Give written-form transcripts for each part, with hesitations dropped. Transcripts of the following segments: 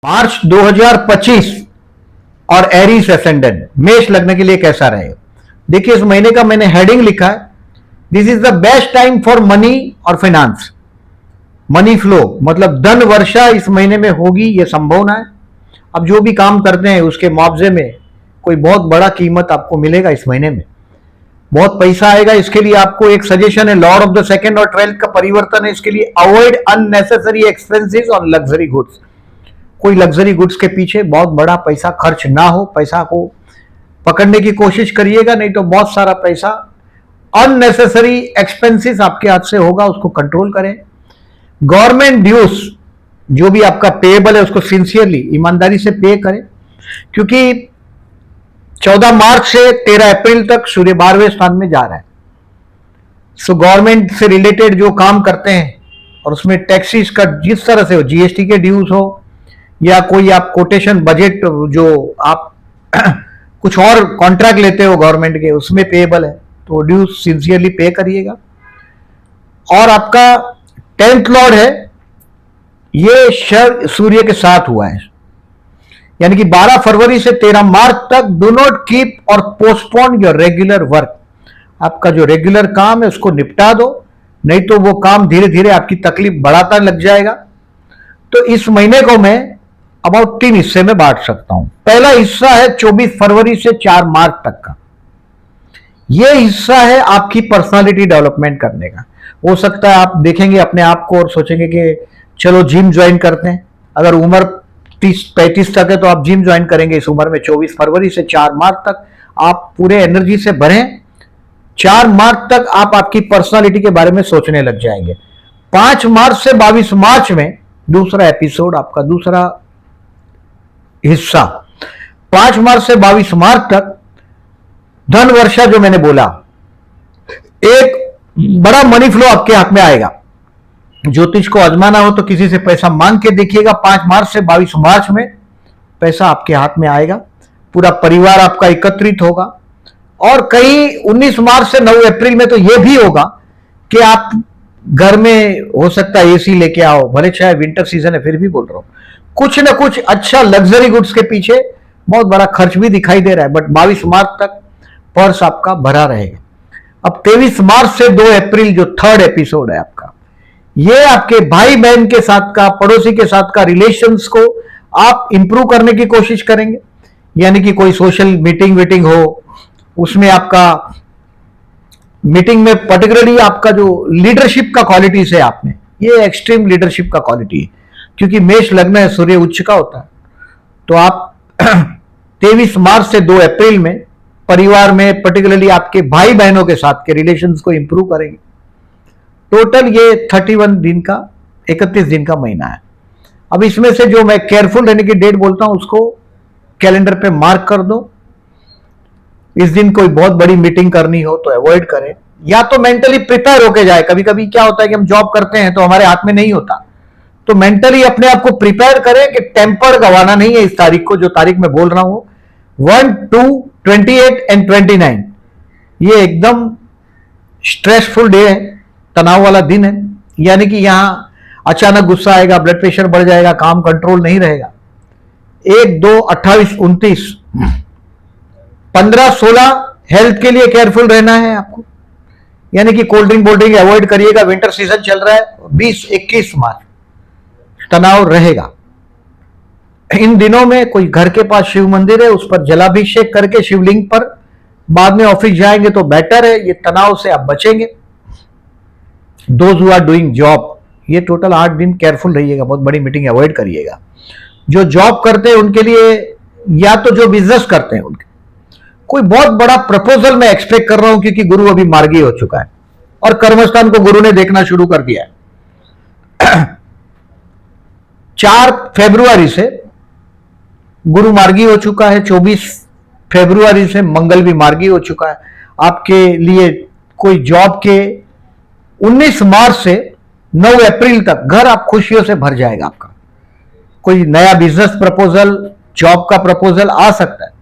मार्च 2025 और Aries ascendant मेष लग्न के लिए कैसा रहेगा। देखिए इस महीने का मैंने हेडिंग लिखा है, this is the best time for money और फाइनेंस। मनी फ्लो मतलब धन वर्षा इस महीने में होगी, यह संभावना है। अब जो भी काम करते हैं उसके मुआवजे में कोई बहुत बड़ा कीमत आपको मिलेगा। इस महीने में बहुत पैसा आएगा। इसके लिए आपको एक सजेशन है, लॉर्ड ऑफ द सेकंड और 12th का परिवर्तन है। इसके लिए अवॉइड अननेसेसरी एक्सपेंसेस और लग्जरी गुड्स। कोई लग्जरी गुड्स के पीछे बहुत बड़ा पैसा खर्च ना हो। पैसा को पकड़ने की कोशिश करिएगा, नहीं तो बहुत सारा पैसा अननेसेसरी एक्सपेंसेस आपके हाथ से होगा, उसको कंट्रोल करें। गवर्नमेंट ड्यूज जो भी आपका पेएबल है उसको सिंसियरली ईमानदारी से पे करें, क्योंकि 14 मार्च से 13 अप्रैल तक सूर्य 12वें स्थान में जा रहा है। सो गवर्नमेंट से रिलेटेड जो काम करते हैं और उसमें टैक्सेस का जिस तरह से हो, जीएसटी के ड्यूज हो या कोई आप कोटेशन बजट जो आप कुछ और कॉन्ट्रैक्ट लेते हो गवर्नमेंट के, उसमें पेएबल है तो ड्यूज सिंसियरली पे करिएगा। और आपका 10th लॉर्ड है, ये शर सूर्य के साथ हुआ है, यानी कि 12 फरवरी से 13 मार्च तक डू नॉट कीप और पोस्टपोन योर रेगुलर वर्क। आपका जो रेगुलर काम है उसको निपटा दो, नहीं तो वो काम धीरे धीरे आपकी तकलीफ बढ़ाता लग जाएगा। तो इस महीने को मैं अबाउट 3 हिस्से में बांट सकता हूं। पहला हिस्सा है 24 फरवरी से 4 मार्च तक का। यह हिस्सा है आपकी पर्सनालिटी डेवलपमेंट करने का। हो सकता है आप देखेंगे अपने आप को और सोचेंगे कि चलो जिम ज्वाइन करते हैं। अगर उम्र 30-35 तक है तो आप जिम ज्वाइन करेंगे इस उम्र में। 24 फरवरी से 4 मार्च तक आप पूरे एनर्जी से भरें। 4 मार्च तक आप आपकी पर्सनालिटी के बारे में सोचने लग जाएंगे। 5 मार्च से 22 मार्च में दूसरा एपिसोड, आपका दूसरा हिस्सा। 5 मार्च से 22 मार्च तक धन वर्षा जो मैंने बोला, एक बड़ा मनी फ्लो आपके हाथ में आएगा। ज्योतिष को आजमाना हो तो किसी से पैसा मांग के देखिएगा। 5 मार्च से 22 मार्च में पैसा आपके हाथ में आएगा। पूरा परिवार आपका एकत्रित होगा। और कहीं 19 मार्च से 9 अप्रैल में तो यह भी होगा कि आप घर में हो सकता है एसी लेके आओ, भले चाहे विंटर सीजन है फिर भी बोल रहा हूं, कुछ ना कुछ अच्छा लग्जरी गुड्स के पीछे बहुत बड़ा खर्च भी दिखाई दे रहा है। बट 22 मार्च तक पर्स आपका भरा रहेगा। अब 23 मार्च से 2 अप्रैल जो 3rd एपिसोड है आपका, ये आपके भाई बहन के साथ का, पड़ोसी के साथ का रिलेशंस को आप इंप्रूव करने की कोशिश करेंगे। यानी कि कोई सोशल मीटिंग हो, उसमें आपका मीटिंग में पर्टिकुलरली आपका जो लीडरशिप का क्वालिटीज है आप में, ये एक्सट्रीम लीडरशिप का क्वालिटी है, क्योंकि मेष लग्न है, सूर्य उच्च का होता है। तो आप 23 मार्च से 2 अप्रैल में परिवार में पर्टिकुलरली आपके भाई बहनों के साथ के रिलेशंस को इंप्रूव करेंगे। टोटल ये 31 दिन का, 31 दिन का महीना है। अब इसमें से जो मैं केयरफुल रहने की डेट बोलता हूं उसको कैलेंडर पे मार्क कर दो। इस दिन कोई बहुत बड़ी मीटिंग करनी हो तो अवॉइड करें, या तो मेंटली प्रिपेयर होके जाए। कभी कभी क्या होता है कि हम जॉब करते हैं तो हमारे हाथ में नहीं होता, तो मेंटली अपने आप को प्रिपेयर करें कि टेम्पर गंवाना नहीं है। इस तारीख को, जो तारीख मैं बोल रहा हूं 1, 2, 28 एंड 29, ये एकदम स्ट्रेसफुल डे है, तनाव वाला दिन है। यानी कि यहां अचानक गुस्सा आएगा, ब्लड प्रेशर बढ़ जाएगा, काम कंट्रोल नहीं रहेगा। 1, 2, 28, 29, 15, 16 हेल्थ के लिए केयरफुल रहना है आपको। यानी कि कोल्ड ड्रिंक अवॉइड करिएगा, विंटर सीजन चल रहा है। 20, 21 मार्च तनाव रहेगा। इन दिनों में कोई घर के पास शिव मंदिर है, उस पर जलाभिषेक करके शिवलिंग पर बाद में ऑफिस जाएंगे तो बेटर है। ये तनाव से आप बचेंगे। Those who are doing job, ये टोटल 8 दिन केयरफुल रहिएगा, बहुत बड़ी मीटिंग अवॉइड करिएगा। जो जॉब करते हैं उनके लिए, या तो जो बिजनेस करते हैं उनके, कोई बहुत बड़ा प्रपोजल मैं एक्सपेक्ट कर रहा हूं, क्योंकि गुरु अभी मार्गी हो चुका है और कर्मस्थान को गुरु ने देखना शुरू कर दिया है। 4 फरवरी से गुरु मार्गी हो चुका है, 24 फरवरी से मंगल भी मार्गी हो चुका है। आपके लिए कोई जॉब के 19 मार्च से 9 अप्रैल तक घर आप खुशियों से भर जाएगा। आपका कोई नया बिजनेस प्रपोजल, जॉब का प्रपोजल आ सकता है।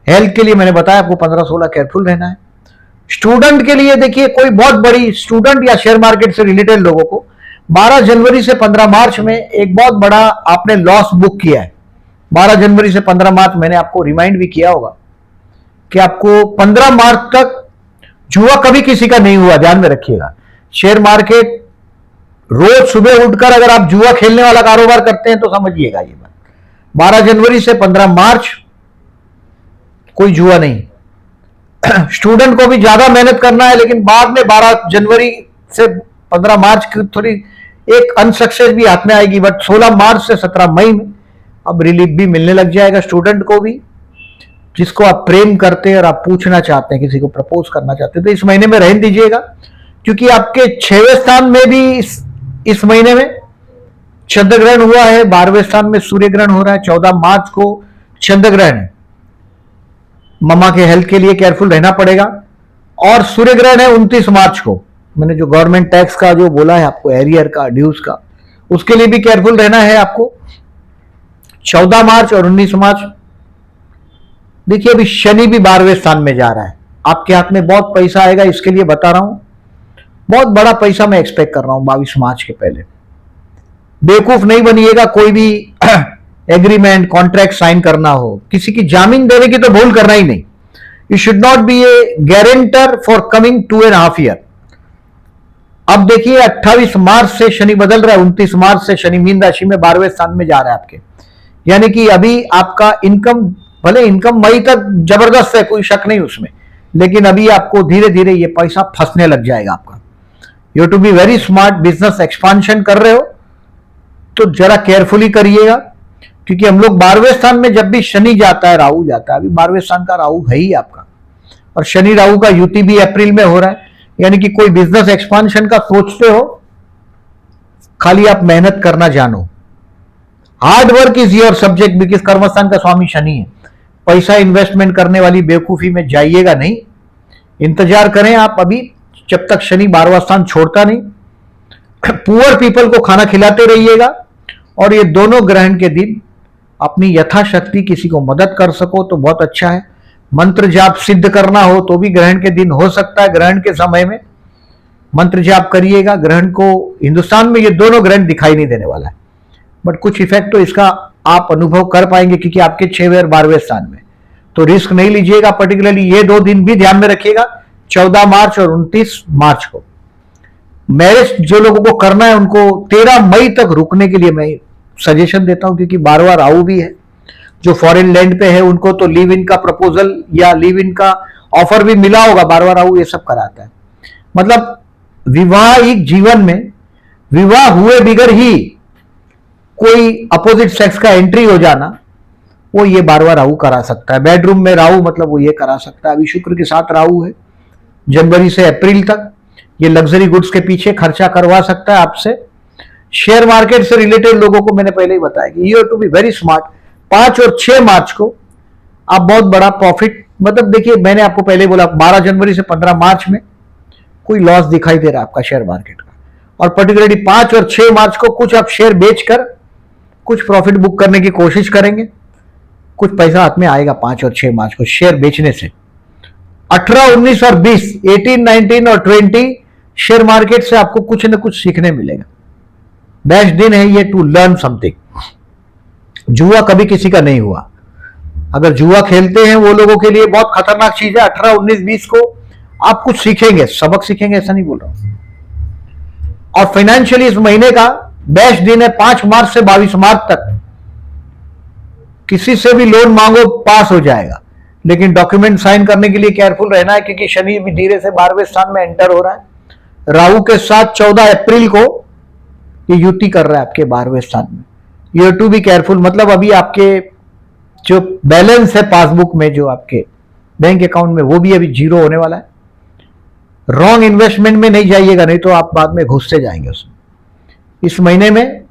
हेल्थ के लिए मैंने बताया आपको 15-16 केयरफुल रहना है। स्टूडेंट के लिए देखिए, कोई बहुत बड़ी स्टूडेंट या शेयर मार्केट से रिलेटेड लोगों को 12 जनवरी से 15 मार्च में एक बहुत बड़ा आपने लॉस बुक किया है। 12 जनवरी से 15 मार्च मैंने आपको रिमाइंड भी किया होगा कि आपको 15 मार्च तक जुआ कभी किसी का नहीं हुआ, ध्यान में रखिएगा। शेयर मार्केट रोज सुबह उठकर अगर आप जुआ खेलने वाला कारोबार करते हैं तो समझिएगा ये बात। 12 जनवरी से 15 मार्च कोई जुआ नहीं। स्टूडेंट को भी ज्यादा मेहनत करना है, लेकिन बाद में 12 जनवरी से 15 मार्च की थोड़ी एक अनसक्सेस भी हाथ में आएगी, बट 16 मार्च से 17 मई में अब रिलीफ भी मिलने लग जाएगा स्टूडेंट को भी, जिसको आप प्रेम करते हैं और आप पूछना चाहते हैं, किसी को प्रपोज करना चाहते हैं, तो इस महीने में रहने दीजिएगा। क्योंकि आपके 6वें स्थान में भी इस महीने में चंद्र ग्रहण हुआ है, 12वें स्थान में सूर्य ग्रहण हो रहा है। 14 मार्च को चंद्र ग्रहण है, मम्मा के हेल्थ के लिए केयरफुल रहना पड़ेगा। और सूर्य ग्रहण है 29 मार्च को। मैंने जो गवर्नमेंट टैक्स का जो बोला है आपको, एरियर का, ड्यूज का, उसके लिए भी केयरफुल रहना है आपको। 14 मार्च और 19 मार्च। देखिए अभी शनि भी 12वें स्थान में जा रहा है, आपके हाथ में बहुत पैसा आएगा, इसके लिए बता रहा हूं। बहुत बड़ा पैसा मैं एक्सपेक्ट कर रहा हूं 22 मार्च के पहले। बेवकूफ नहीं बनिएगा, कोई भी एग्रीमेंट कॉन्ट्रैक्ट साइन करना हो, किसी की जामीन देने की तो भूल करना ही नहीं। You should not be A guarantor for coming 2.5 year. अब देखिए 28 मार्च से शनि बदल रहा है, 29 मार्च से शनि मीन राशि में 12वें स्थान में जा रहा है आपके। यानी कि अभी आपका इनकम, भले इनकम मई तक जबरदस्त है, कोई शक नहीं उसमें, लेकिन अभी आपको धीरे धीरे ये पैसा फंसने लग जाएगा आपका। You to be very smart. Business expansion कर रहे हो तो जरा केयरफुली करिएगा, क्योंकि हम लोग 12वें स्थान में जब भी शनि जाता है, राहु जाता है, अभी 12वें स्थान का राहु है ही आपका, और शनि राहु का युति भी अप्रैल में हो रहा है। यानी कि कोई बिजनेस एक्सपांशन का सोचते हो, खाली आप मेहनत करना जानो। Hard work is your subject, because कर्मस्थान का स्वामी शनि है। पैसा इन्वेस्टमेंट करने वाली बेवकूफी में जाइएगा नहीं, इंतजार करें आप अभी, जब तक शनि 12वां स्थान छोड़ता नहीं। पुअर पीपल को खाना खिलाते रहिएगा, और ये दोनों ग्रहण के दिन अपनी यथाशक्ति किसी को मदद कर सको तो बहुत अच्छा है। मंत्र जाप सिद्ध करना हो तो भी ग्रहण के दिन हो सकता है, ग्रहण के समय में मंत्र जाप करिएगा। ग्रहण को हिंदुस्तान में ये दोनों ग्रहण दिखाई नहीं देने वाला है, बट कुछ इफेक्ट तो इसका आप अनुभव कर पाएंगे, क्योंकि आपके 6वें और 12वें स्थान में। तो रिस्क नहीं लीजिएगा। पर्टिकुलरली ये 2 दिन भी ध्यान में रखिएगा, 14 मार्च और 29 मार्च को। मैरिज जो लोगों को करना है उनको 13 मई तक रुकने के लिए मैं सजेशन देता हूं, क्योंकि 12वां राहु भी है। जो फॉरेन लैंड पे है उनको तो लिव इन का प्रपोजल या लिव इन का ऑफर भी मिला होगा। 12वां राहु ये सब कराता है। मतलब विवाहिक जीवन में विवाह हुए बिगर ही कोई अपोजिट सेक्स का एंट्री हो जाना, वो ये 12वां राहु करा सकता है। बेडरूम में राहु मतलब वो ये करा सकता है। अभी शुक्र के साथ राहु है जनवरी से अप्रैल तक, ये लग्जरी गुड्स के पीछे खर्चा करवा सकता है आपसे। शेयर मार्केट से रिलेटेड लोगों को मैंने पहले ही बताया कि you to be very smart. 5 और 6 मार्च को आप बहुत बड़ा प्रॉफिट, मतलब देखिए मैंने आपको पहले बोला 12 जनवरी से 15 मार्च में कोई लॉस दिखाई दे रहा है आपका शेयर मार्केट का, और पर्टिकुलरली 5 और 6 मार्च को कुछ आप शेयर बेचकर कुछ प्रॉफिट बुक करने की कोशिश करेंगे। कुछ पैसा हाथ में आएगा 5 और 6 मार्च को शेयर बेचने से। 18, 19 और 20, 18, 19 और 20 शेयर मार्केट से आपको कुछ न कुछ सीखने मिलेगा। बेस्ट दिन है ये टू लर्न समथिंग। जुआ कभी किसी का नहीं हुआ। अगर जुआ खेलते हैं वो लोगों के लिए बहुत खतरनाक चीज है। 18, 19, 20 को आप कुछ सीखेंगे, सबक सीखेंगे, ऐसा नहीं बोल रहा हूं। और फाइनेंशियली इस महीने का बेस्ट दिन है 5 मार्च से 22 मार्च तक। किसी से भी लोन मांगो, पास हो जाएगा, लेकिन डॉक्यूमेंट साइन करने के लिए केयरफुल रहना है, क्योंकि शनि भी धीरे से 12वें स्थान में एंटर हो रहा है। राहु के साथ 14 अप्रैल को ये युति कर रहा है आपके 12वें स्थान में। You to be careful. मतलब अभी आपके जो बैलेंस है पासबुक में, जो आपके बैंक अकाउंट में, वो भी अभी जीरो होने वाला है। रॉन्ग इन्वेस्टमेंट में नहीं जाइएगा, नहीं तो आप बाद में घुसते जाएंगे उसमें। इस महीने में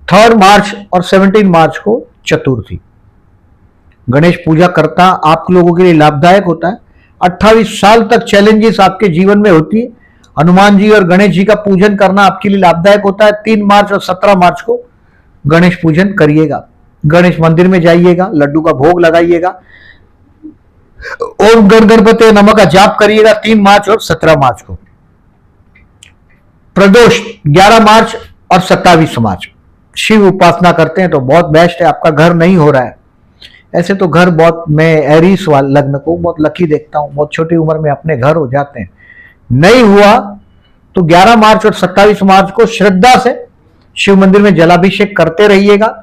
3 मार्च और 17 मार्च को चतुर्थी। गणेश पूजा करता आप लोगों के लिए लाभदायक होता है। 28 साल तक चैलेंजेस आपके जीवन में होती है। हनुमान जी और गणेश जी का पूजन करना आपके लिए लाभदायक होता है। 3 मार्च और 17 मार्च को गणेश पूजन करिएगा। गणेश मंदिर में जाइएगा, लड्डू का भोग लगाइएगा, ओम गण गणपते नमः का जाप करिएगा 3 मार्च और 17 मार्च को। प्रदोष 11 मार्च और 27 मार्च। शिव उपासना करते हैं तो बहुत बेस्ट है। आपका घर नहीं हो रहा है, ऐसे तो घर बहुत, मैं एरीस वाले लग्न को बहुत लकी देखता हूं, बहुत छोटी उम्र में अपने घर हो जाते हैं। नहीं हुआ तो 11 मार्च और 27 मार्च को श्रद्धा से शिव मंदिर में जलाभिषेक करते रहिएगा।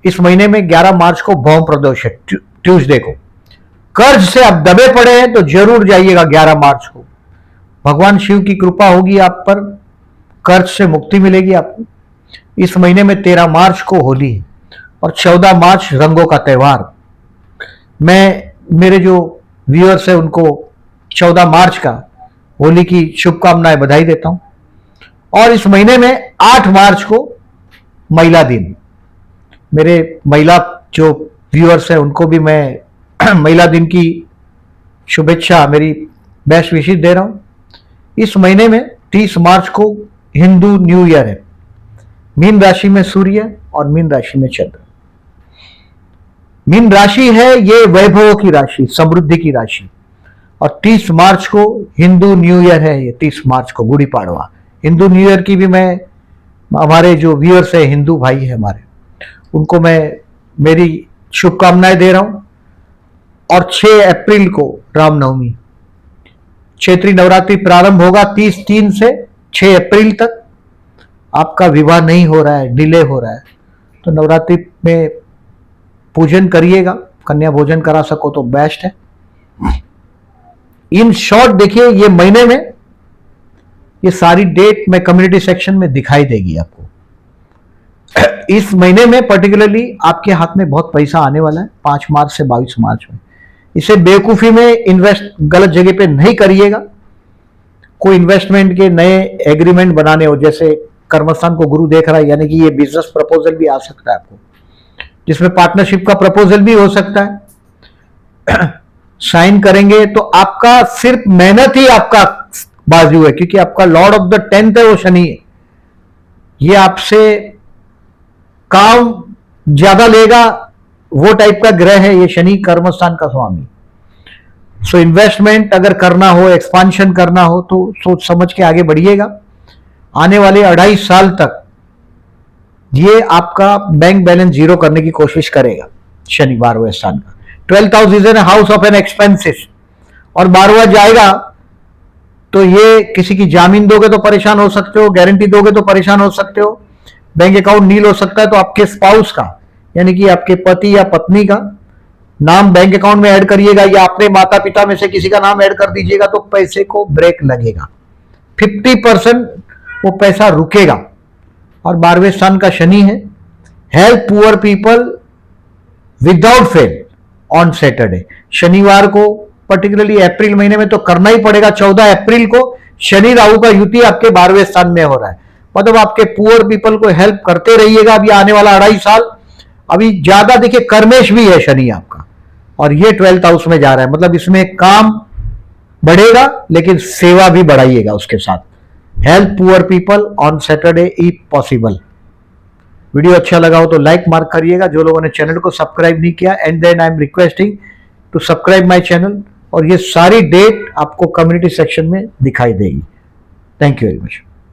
इस महीने में 11 मार्च को भौम प्रदोष है, ट्यूसडे को। कर्ज से आप दबे पड़े हैं तो जरूर जाइएगा 11 मार्च को, भगवान शिव की कृपा होगी आप पर, कर्ज से मुक्ति मिलेगी आपको। इस महीने में 13 मार्च को होली है और 14 मार्च रंगों का त्योहार। मैं मेरे जो व्यूअर्स है उनको 14 मार्च का होली की शुभकामनाएं, बधाई देता हूं। और इस महीने में 8 मार्च को महिला दिन, मेरे महिला जो व्यूअर्स है उनको भी मैं महिला दिन की शुभेच्छा, मेरी बेस्ट विशेष दे रहा हूं। इस महीने में 30 मार्च को हिंदू न्यू ईयर है। मीन राशि में सूर्य और मीन राशि में चंद्र। मीन राशि है ये वैभव की राशि, समृद्धि की राशि। और 30 मार्च को हिंदू न्यू ईयर है, ये 30 मार्च को गुड़ी पाड़वा। हिंदू न्यू ईयर की भी मैं, हमारे जो व्यूअर्स है हिंदू भाई है हमारे, उनको मैं मेरी शुभकामनाएं दे रहा हूं। और 6 अप्रैल को रामनवमी, चैत्री नवरात्रि प्रारंभ होगा 30/3 से 6 अप्रैल तक। आपका विवाह नहीं हो रहा है, डिले हो रहा है, तो नवरात्रि में पूजन करिएगा, कन्या भोजन करा सको तो बेस्ट है। इन शॉर्ट देखिए, ये महीने में ये सारी डेट में कम्युनिटी सेक्शन में दिखाई देगी आपको। इस महीने में पर्टिकुलरली आपके हाथ में बहुत पैसा आने वाला है 5 मार्च से 22 मार्च में। इसे बेवकूफी में इन्वेस्ट गलत जगह पे नहीं करिएगा। कोई इन्वेस्टमेंट के नए एग्रीमेंट बनाने हो, जैसे कर्मस्थान को गुरु देख रहा है, यानी कि ये बिजनेस प्रपोजल भी आ सकता है आपको, जिसमें पार्टनरशिप का प्रपोजल भी हो सकता है। साइन करेंगे तो आपका सिर्फ मेहनत ही आपका बाजू है, क्योंकि आपका लॉर्ड ऑफ द 10th है वो शनि है। ये आपसे काम ज्यादा लेगा, वो टाइप का ग्रह है ये शनि, कर्मस्थान का स्वामी। सो इन्वेस्टमेंट अगर करना हो, एक्सपांशन करना हो तो सोच समझ के आगे बढ़िएगा। आने वाले 2.5 साल तक ये आपका बैंक बैलेंस जीरो करने की कोशिश करेगा शनि 12वें स्थान का। 12th house is an house of an expenses, और 12वां जाएगा तो ये किसी की जामीन दोगे तो परेशान हो सकते हो, गारंटी दोगे तो परेशान हो सकते हो, बैंक अकाउंट नील हो सकता है। तो आपके स्पाउस का, यानी कि आपके पति या पत्नी का नाम बैंक अकाउंट में ऐड करिएगा, या अपने माता पिता में से किसी का नाम ऐड कर दीजिएगा, तो पैसे को ब्रेक लगेगा, 50% वो पैसा रुकेगा। और 12वें स्थान का शनि है। Help poor people without fell on Saturday, शनिवार को पर्टिकुलरली अप्रैल महीने में तो करना ही पड़ेगा। 14 अप्रैल को शनि राहु का युति आपके 12वें स्थान में हो रहा है, मतलब आपके पुअर पीपल को हेल्प करते रहिएगा। अभी आने वाला 2.5 साल अभी ज्यादा देखिए, कर्मेश भी है शनि आपका, और ये 12th हाउस में जा रहा है, मतलब इसमें काम बढ़ेगा लेकिन सेवा भी बढ़ाइएगा उसके साथ। Help poor people on Saturday if possible. Video अच्छा लगा हो तो लाइक मार्क करिएगा। जो लोगों ने चैनल को सब्सक्राइब नहीं किया, and then I am requesting to subscribe my channel. और ये सारी डेट आपको कम्युनिटी सेक्शन में दिखाई देगी। Thank you very much.